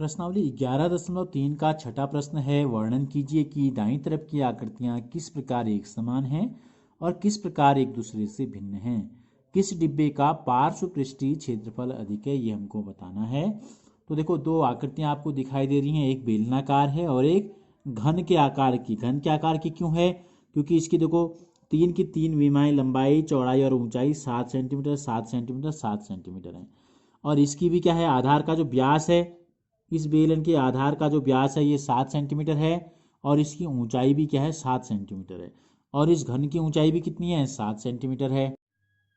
प्रश्नावली 11.3 का छठा प्रश्न है, वर्णन कीजिए कि दाईं तरफ की आकृतियां किस प्रकार एक समान हैं और किस प्रकार एक दूसरे से भिन्न हैं। किस डिब्बे का पार्श्व पृष्ठीय क्षेत्रफल अधिक है, ये हमको बताना है। तो देखो, दो आकृतियां आपको दिखाई दे रही हैं, एक बेलनाकार है और एक घन के आकार की। घन के आकार की क्यों है? क्योंकि इसकी देखो तीन की तीन विमाएं, लंबाई, चौड़ाई और ऊंचाई 7 सेंटीमीटर 7 सेंटीमीटर 7 सेंटीमीटर है। और इसकी भी क्या है, आधार का जो व्यास है, इस बेलन के आधार का जो व्यास है ये 7 सेंटीमीटर है और इसकी ऊंचाई भी क्या है, 7 सेंटीमीटर है। और इस घन की ऊंचाई भी कितनी है, 7 सेंटीमीटर है।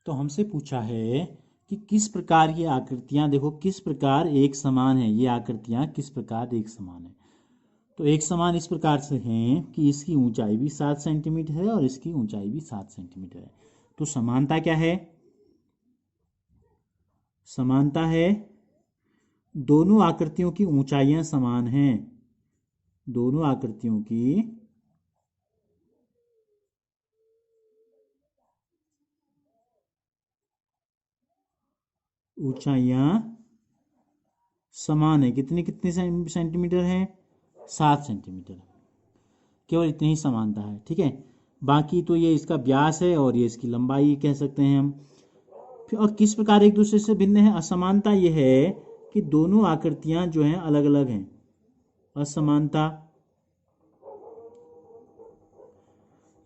तो हमसे पूछा है कि किस प्रकार ये आकृतियां, देखो किस प्रकार एक समान है, ये आकृतियां किस प्रकार एक समान है। तो एक समान इस प्रकार से हैं कि इसकी ऊंचाई भी 7 सेंटीमीटर है और इसकी ऊंचाई भी 7 सेंटीमीटर है। तो समानता क्या है? समानता है दोनों आकृतियों की ऊंचाइयां समान हैं। दोनों आकृतियों की ऊंचाइयां समान है। कितने कितने सेंटीमीटर है? 7 सेंटीमीटर। केवल इतनी ही समानता है, ठीक है। बाकी तो ये इसका व्यास है और ये इसकी लंबाई कह सकते हैं हम। फिर और किस प्रकार एक दूसरे से भिन्न है? असमानता ये है कि दोनों आकृतियां जो हैं अलग अलग हैं। असमानता,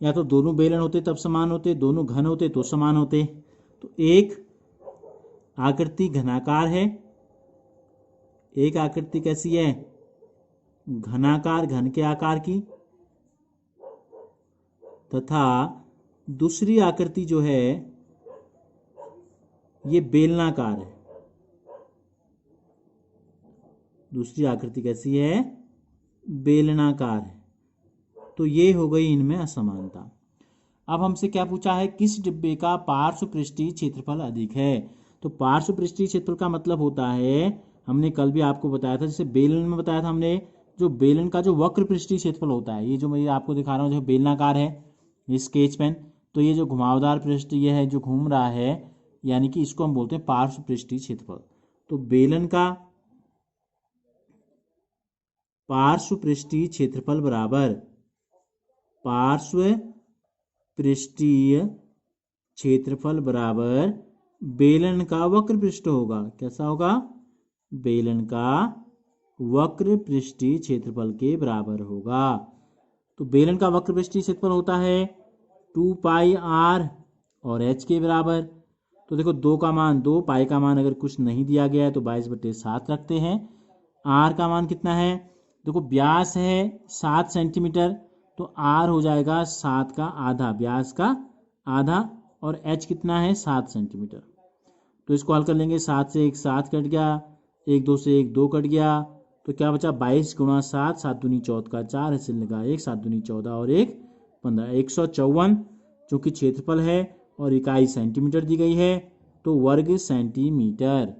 या तो दोनों बेलन होते तब समान होते, दोनों घन होते तो समान होते। तो एक आकृति घनाकार है, एक आकृति कैसी है, घनाकार, घन के आकार की, तथा दूसरी आकृति जो है ये बेलनाकार है। दूसरी आकृति कैसी है, बेलनाकार है। तो ये हो गई इनमें असमानता। अब हमसे क्या पूछा है, किस डिब्बे का पार्श्व पृष्ठीय क्षेत्रफल अधिक है। तो पार्श्व पृष्ठीय क्षेत्रफल का मतलब होता है, हमने कल भी आपको बताया था, जैसे बेलन में बताया था हमने, जो बेलन का जो वक्र पृष्ठीय क्षेत्रफल होता है, ये जो मैं आपको दिखा रहा हूँ, जो बेलनाकार है ये स्केच पेन, तो ये जो घुमावदार पृष्ठ ये है जो घूम रहा है, यानी कि इसको हम बोलते हैं पार्श्व पृष्ठीय क्षेत्रफल। तो बेलन का पार्श्व पृष्ठीय क्षेत्रफल बराबर पार्श्व पृष्ठीय क्षेत्रफल बराबर बेलन का वक्र पृष्ठ होगा। कैसा होगा? बेलन का वक्र पृष्ठीय क्षेत्रफल के बराबर होगा। तो बेलन का वक्र पृष्ठीय क्षेत्रफल होता है 2 पाई आर और एच के बराबर। तो देखो 2 का मान 2, पाई का मान अगर कुछ नहीं दिया गया है तो 22/7 रखते हैं। आर का मान कितना है, देखो व्यास है 7 सेंटीमीटर, तो आर हो जाएगा 7 का आधा, व्यास का आधा, और एच कितना है 7 सेंटीमीटर। तो इसको हल कर लेंगे, 7 से 1 7 कट गया, 1 2 से 1 2 कट गया, तो क्या बचा 22 × 7, 7 दूनी 14 का 4, ऐसे लगा 1, 7 दूनी 14 और 1 15, 154 जो कि क्षेत्रफल है और इकाई सेंटीमीटर दी गई है, तो वर्ग सेंटीमीटर।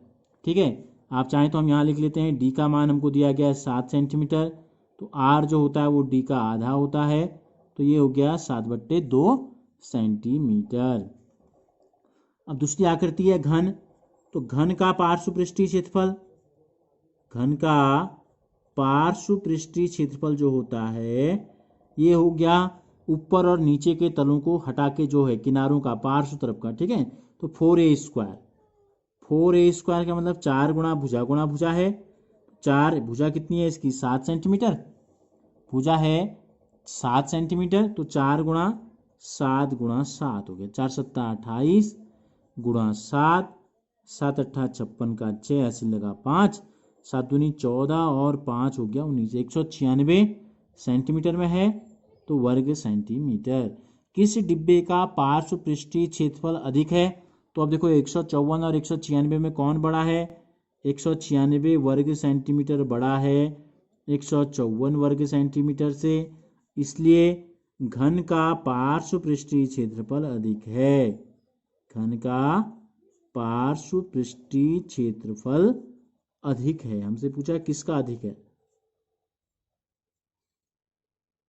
ठीक है, आप चाहें तो हम यहाँ लिख लेते हैं, डी का मान हमको दिया गया है 7 सेंटीमीटर, तो आर जो होता है वो डी का आधा होता है, तो ये हो गया 7/2 सेंटीमीटर। अब दूसरी आकृति है घन, तो घन का पार्श्व पृष्ठीय क्षेत्रफल, घन का पार्श्व पृष्ठीय क्षेत्रफल जो होता है ये हो गया ऊपर और नीचे के तलों को हटा के जो है किनारों का, पार्श्व तरफ का, ठीक है। तो 4a², 4a² का मतलब 4 गुणा भुजा है, 4 भुजा कितनी है इसकी 7 सेंटीमीटर, भुजा है 7 सेंटीमीटर, तो 4 × 7 × 7 हो गया, 4 7 28 गुणा 7, 7 8 56 का 6, ऐसे लगा 5, 7 दूनी 14 और 5 हो गया 19, 196 सेंटीमीटर में है, तो वर्ग सेंटीमीटर। किस डिब्बे का पार्श्व पृष्ठीय क्षेत्रफल अधिक है? तो अब देखो 154 और 196 में कौन बड़ा है? 196 वर्ग सेंटीमीटर बड़ा है 154 वर्ग सेंटीमीटर से, इसलिए घन का पार्श्व पृष्ठीय क्षेत्रफल अधिक है। घन का पार्श्व पृष्ठीय क्षेत्रफल अधिक है। हमसे पूछा किसका अधिक है,